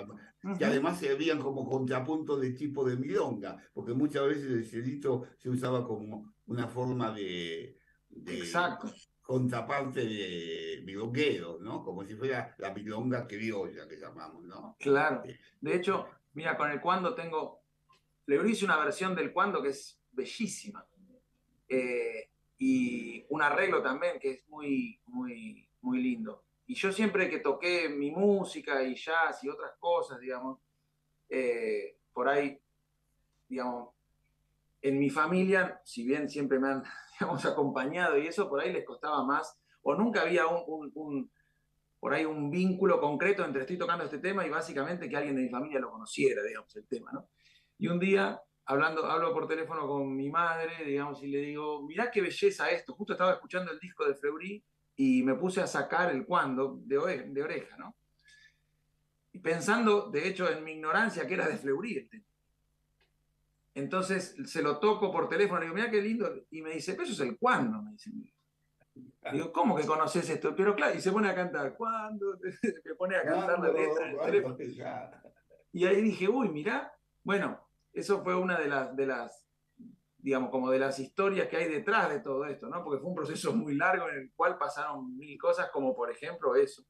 que además se veían como contrapunto de tipo de milonga, porque muchas veces el cielito se usaba como una forma de exacto, contraparte de milonguero, ¿no? Como si fuera la milonga criolla que llamamos, ¿no? Claro. De hecho, mira, con el cuando le hice una versión del cuando que es bellísima. Y un arreglo también que es muy, muy, muy lindo. Y yo siempre que toqué mi música y jazz y otras cosas, digamos, por ahí, digamos, en mi familia, si bien siempre me han, digamos, acompañado y eso, por ahí les costaba más, o nunca había por ahí un vínculo concreto entre estoy tocando este tema y básicamente que alguien de mi familia lo conociera, digamos, el tema, ¿no? Y un día, hablo por teléfono con mi madre, digamos, y le digo, mirá qué belleza esto, justo estaba escuchando el disco de Fleury y me puse a sacar el cuando de oreja, ¿no? Y pensando, de hecho, en mi ignorancia que era de Fleury el tema. Entonces se lo toco por teléfono, le digo, mirá qué lindo, y me dice, pero eso es el cuando, me dice. Digo, ¿cómo que conoces esto? Pero claro, y se pone a cantar, ¿cuándo? Me pone a cantar la letra en el teléfono. Y ahí dije, uy, mirá, bueno, eso fue una de las digamos, como de las historias que hay detrás de todo esto, ¿no? Porque fue un proceso muy largo en el cual pasaron mil cosas, como por ejemplo eso.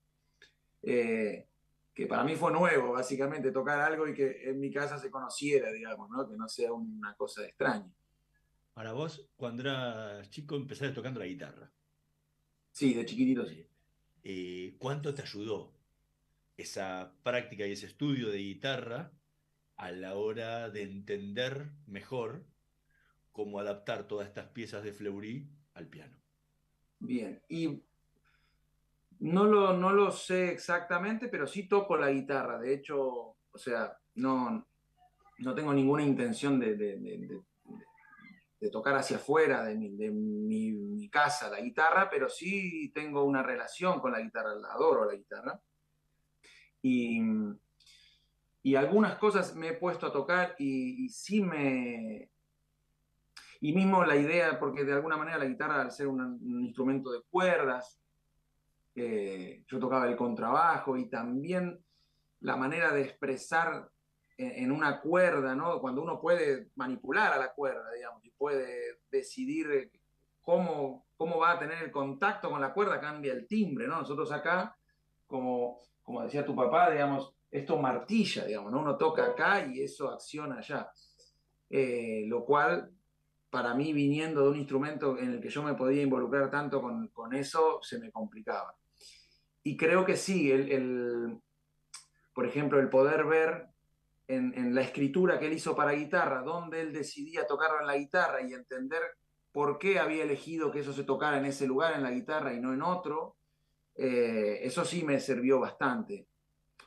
Que para mí fue nuevo, básicamente, tocar algo y que en mi casa se conociera, digamos, ¿no? Que no sea una cosa extraña. Para vos, cuando eras chico, empezaste tocando la guitarra. Sí, de chiquitito sí. ¿Cuánto te ayudó esa práctica y ese estudio de guitarra a la hora de entender mejor cómo adaptar todas estas piezas de Fleury al piano? Bien, y no lo sé exactamente, pero sí toco la guitarra. De hecho, o sea, no tengo ninguna intención de tocar hacia afuera de mi casa la guitarra, pero sí tengo una relación con la guitarra, adoro la guitarra. Y algunas cosas me he puesto a tocar y sí me... Y mismo la idea, porque de alguna manera la guitarra, al ser un instrumento de cuerdas, yo tocaba el contrabajo y también la manera de expresar en una cuerda, ¿no? Cuando uno puede manipular a la cuerda, digamos, y puede decidir cómo va a tener el contacto con la cuerda, cambia el timbre, ¿no? Nosotros acá, como decía tu papá, digamos, esto martilla, digamos, ¿no? Uno toca acá y eso acciona allá. Lo cual, para mí, viniendo de un instrumento en el que yo me podía involucrar tanto con eso, se me complicaba. Y creo que sí, por ejemplo, el poder ver en la escritura que él hizo para guitarra, donde él decidía tocarlo en la guitarra y entender por qué había elegido que eso se tocara en ese lugar, en la guitarra y no en otro, eso sí me sirvió bastante.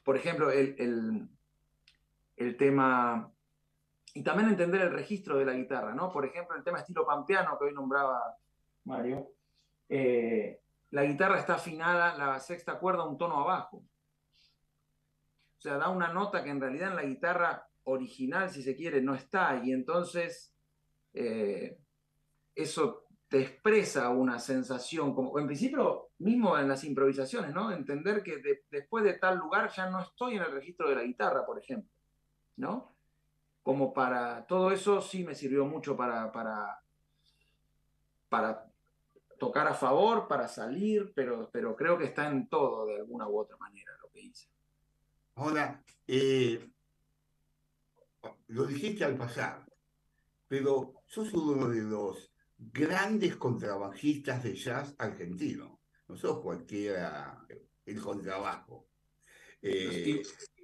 Por ejemplo, el tema... Y también entender el registro de la guitarra, ¿no? Por ejemplo, el tema estilo pampeano que hoy nombraba Mario. La guitarra está afinada, la sexta cuerda, un tono abajo. O sea, da una nota que en realidad en la guitarra original, si se quiere, no está. Y entonces eso te expresa una sensación, como en principio mismo en las improvisaciones, ¿no? Entender que después de tal lugar ya no estoy en el registro de la guitarra, por ejemplo, ¿no? Como para todo eso sí me sirvió mucho para tocar a favor, para salir, pero creo que está en todo de alguna u otra manera lo que hice. Ahora, lo dijiste al pasar, pero sos uno de los grandes contrabajistas de jazz argentino. No sos cualquiera el contrabajo.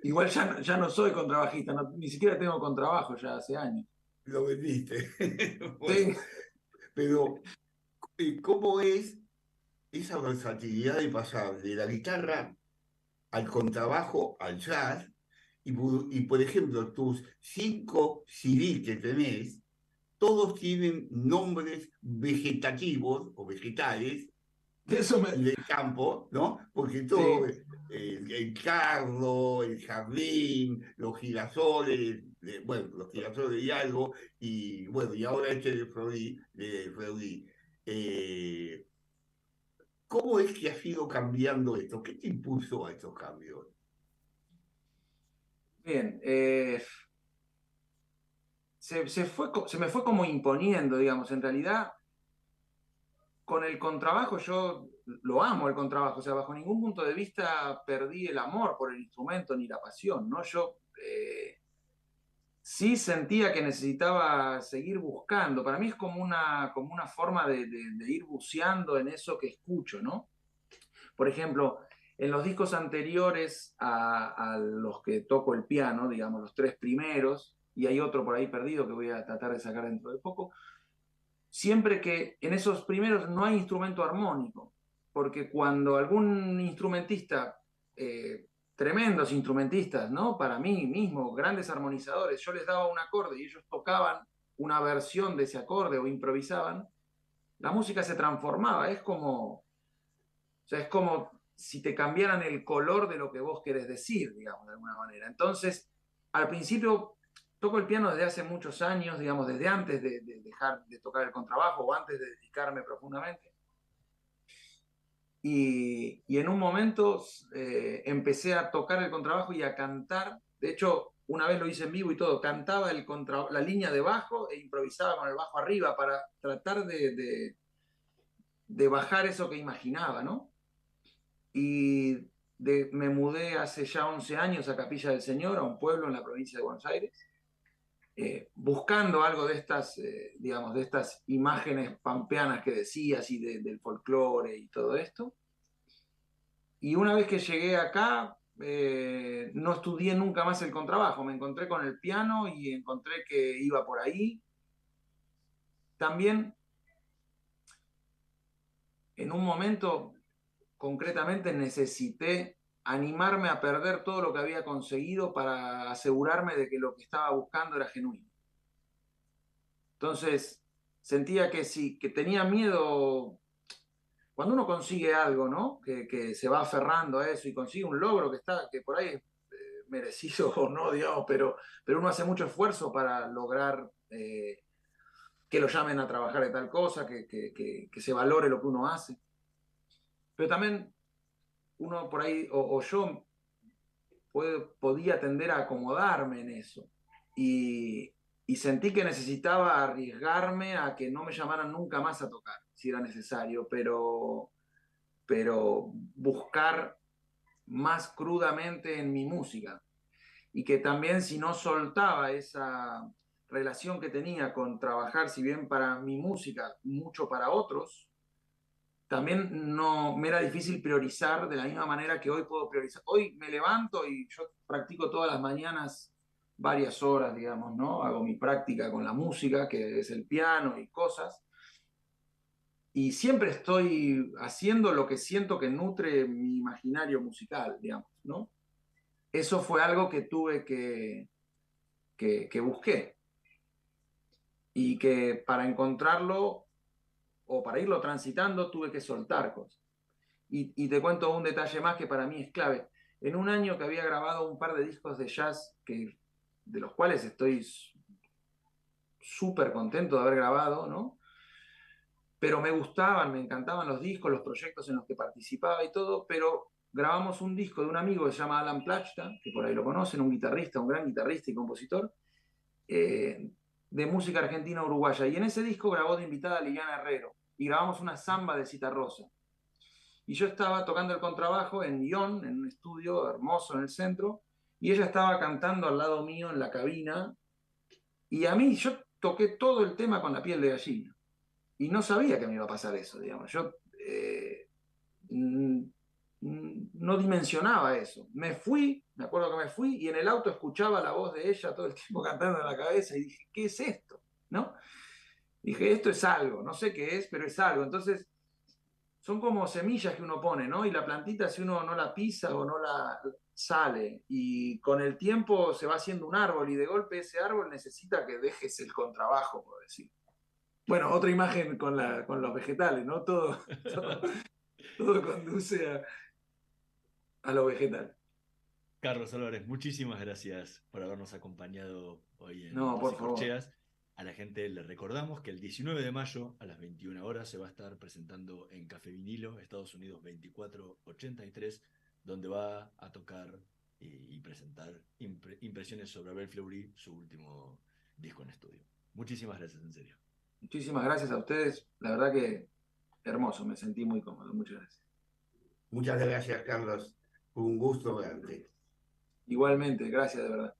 Igual ya no soy contrabajista, ni siquiera tengo contrabajo ya hace años. Lo vendiste. Bueno, sí. Pero, ¿cómo es esa versatilidad de pasar de la guitarra al contrabajo al jazz? Y por ejemplo, tus 5 CD que tenés, todos tienen nombres vegetativos o vegetales del campo, ¿no? Porque todo, sí. El cardo, el jardín, los girasoles, los girasoles y algo, y bueno, y ahora este de Fleury. ¿Cómo es que ha ido cambiando esto? ¿Qué te impulsó a estos cambios? Bien, se me fue como imponiendo, digamos, en realidad con el contrabajo yo lo amo el contrabajo, o sea, bajo ningún punto de vista perdí el amor por el instrumento ni la pasión, ¿no? Yo sí sentía que necesitaba seguir buscando, para mí es como una forma de ir buceando en eso que escucho, ¿no? Por ejemplo, en los discos anteriores a los que toco el piano, digamos, los 3 primeros, y hay otro por ahí perdido que voy a tratar de sacar dentro de poco, siempre que en esos primeros no hay instrumento armónico, porque cuando algún instrumentista, tremendos instrumentistas, ¿no? Para mí mismo, grandes armonizadores, yo les daba un acorde y ellos tocaban una versión de ese acorde o improvisaban, la música se transformaba, es como si te cambiaran el color de lo que vos querés decir, digamos, de alguna manera. Entonces, al principio toco el piano desde hace muchos años, digamos, desde antes de dejar de tocar el contrabajo o antes de dedicarme profundamente. Y en un momento empecé a tocar el contrabajo y a cantar. De hecho, una vez lo hice en vivo y todo, cantaba la línea de bajo e improvisaba con el bajo arriba para tratar de bajar eso que imaginaba, ¿no? Y me mudé hace ya 11 años a Capilla del Señor, a un pueblo en la provincia de Buenos Aires, buscando algo de estas, digamos, de estas imágenes pampeanas que decías y del folclore y todo esto. Y una vez que llegué acá, no estudié nunca más el contrabajo, me encontré con el piano y encontré que iba por ahí. También, en un momento, concretamente necesité animarme a perder todo lo que había conseguido para asegurarme de que lo que estaba buscando era genuino. Entonces, sentía que que tenía miedo. Cuando uno consigue algo, ¿no? Que se va aferrando a eso y consigue un logro que por ahí es merecido o no, digamos, pero uno hace mucho esfuerzo para lograr que lo llamen a trabajar de tal cosa, que se valore lo que uno hace. Pero también uno por ahí, o yo podía tender a acomodarme en eso. Y sentí que necesitaba arriesgarme a que no me llamaran nunca más a tocar, si era necesario, pero buscar más crudamente en mi música. Y que también si no soltaba esa relación que tenía con trabajar, si bien para mi música, mucho para otros, también no me era difícil priorizar de la misma manera que hoy puedo priorizar. Hoy me levanto y yo practico todas las mañanas varias horas, digamos, ¿no? Hago mi práctica con la música, que es el piano y cosas. Y siempre estoy haciendo lo que siento que nutre mi imaginario musical, digamos, ¿no? Eso fue algo que tuve que busqué. Y que para encontrarlo o para irlo transitando tuve que soltar cosas. Y te cuento un detalle más que para mí es clave. En un año que había grabado un par de discos de jazz, de los cuales estoy súper contento de haber grabado, ¿no? Pero me gustaban, me encantaban los discos, los proyectos en los que participaba y todo, pero grabamos un disco de un amigo que se llama Alan Plachta, que por ahí lo conocen, un guitarrista, un gran guitarrista y compositor, de música argentina uruguaya. Y en ese disco grabó de invitada a Liliana Herrero, y grabamos una samba de Citarrosa. Y yo estaba tocando el contrabajo en Lyon, en un estudio hermoso en el centro, y ella estaba cantando al lado mío en la cabina, y a mí yo toqué todo el tema con la piel de gallina. Y no sabía que me iba a pasar eso, digamos. Yo no dimensionaba eso. Me acuerdo que me fui, y en el auto escuchaba la voz de ella todo el tiempo cantando en la cabeza, y dije, ¿qué es esto? ¿No? Dije, esto es algo, no sé qué es, pero es algo. Entonces, son como semillas que uno pone, ¿no? Y la plantita, si uno no la pisa o no la sale, y con el tiempo se va haciendo un árbol, y de golpe ese árbol necesita que dejes el contrabajo, por decir. Bueno, otra imagen con los vegetales, ¿no? Todo conduce a lo vegetal. Carlos Álvarez, muchísimas gracias por habernos acompañado hoy en por favor. Corcheas. A la gente le recordamos que el 19 de mayo a las 21 horas se va a estar presentando en Café Vinilo, Estados Unidos 2483, donde va a tocar y presentar impresiones sobre Abel Fleury, su último disco en estudio. Muchísimas gracias, en serio. Muchísimas gracias a ustedes. La verdad que hermoso, me sentí muy cómodo. Muchas gracias. Muchas gracias, Carlos. Fue un gusto verte. Igualmente, gracias de verdad.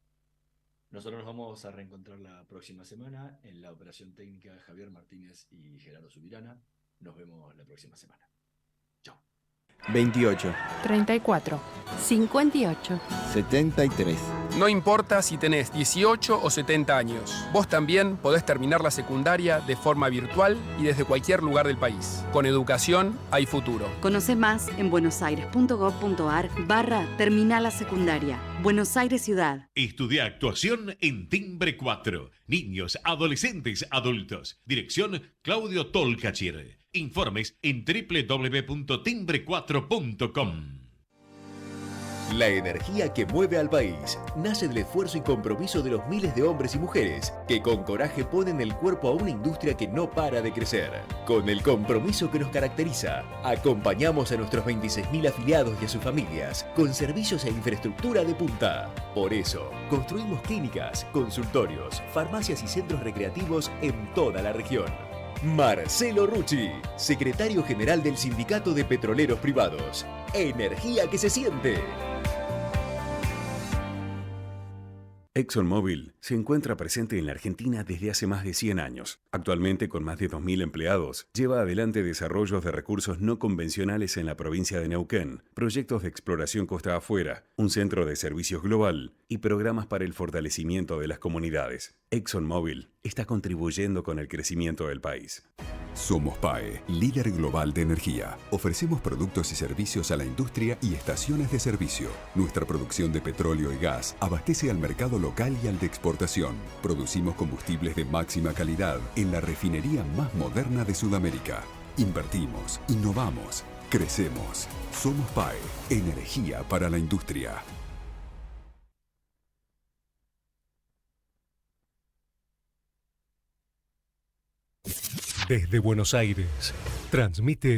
Nosotros nos vamos a reencontrar la próxima semana en la operación técnica Javier Martínez y Gerardo Subirana. Nos vemos la próxima semana. Chao. 28, 34, 58. 73. No importa si tenés 18 o 70 años, vos también podés terminar la secundaria de forma virtual y desde cualquier lugar del país. Con educación hay futuro. Conoce más en buenosaires.gov.ar/terminal la secundaria. Buenos Aires Ciudad. Estudia actuación en Timbre 4. Niños, adolescentes, adultos. Dirección Claudio Tolcachir. Informes en www.timbre4.com. La energía que mueve al país nace del esfuerzo y compromiso de los miles de hombres y mujeres que con coraje ponen el cuerpo a una industria que no para de crecer. Con el compromiso que nos caracteriza, acompañamos a nuestros 26.000 afiliados y a sus familias con servicios e infraestructura de punta. Por eso, construimos clínicas, consultorios, farmacias y centros recreativos en toda la región. Marcelo Rucci, secretario general del Sindicato de Petroleros Privados. Energía que se siente. ExxonMobil se encuentra presente en la Argentina desde hace más de 100 años. Actualmente, con más de 2.000 empleados, lleva adelante desarrollos de recursos no convencionales en la provincia de Neuquén, proyectos de exploración costa afuera, un centro de servicios global y programas para el fortalecimiento de las comunidades. ExxonMobil está contribuyendo con el crecimiento del país. Somos PAE, líder global de energía. Ofrecemos productos y servicios a la industria y estaciones de servicio. Nuestra producción de petróleo y gas abastece al mercado local y al de exportación. Producimos combustibles de máxima calidad en la refinería más moderna de Sudamérica. Invertimos, innovamos, crecemos. Somos PAE, energía para la industria. Desde Buenos Aires, transmite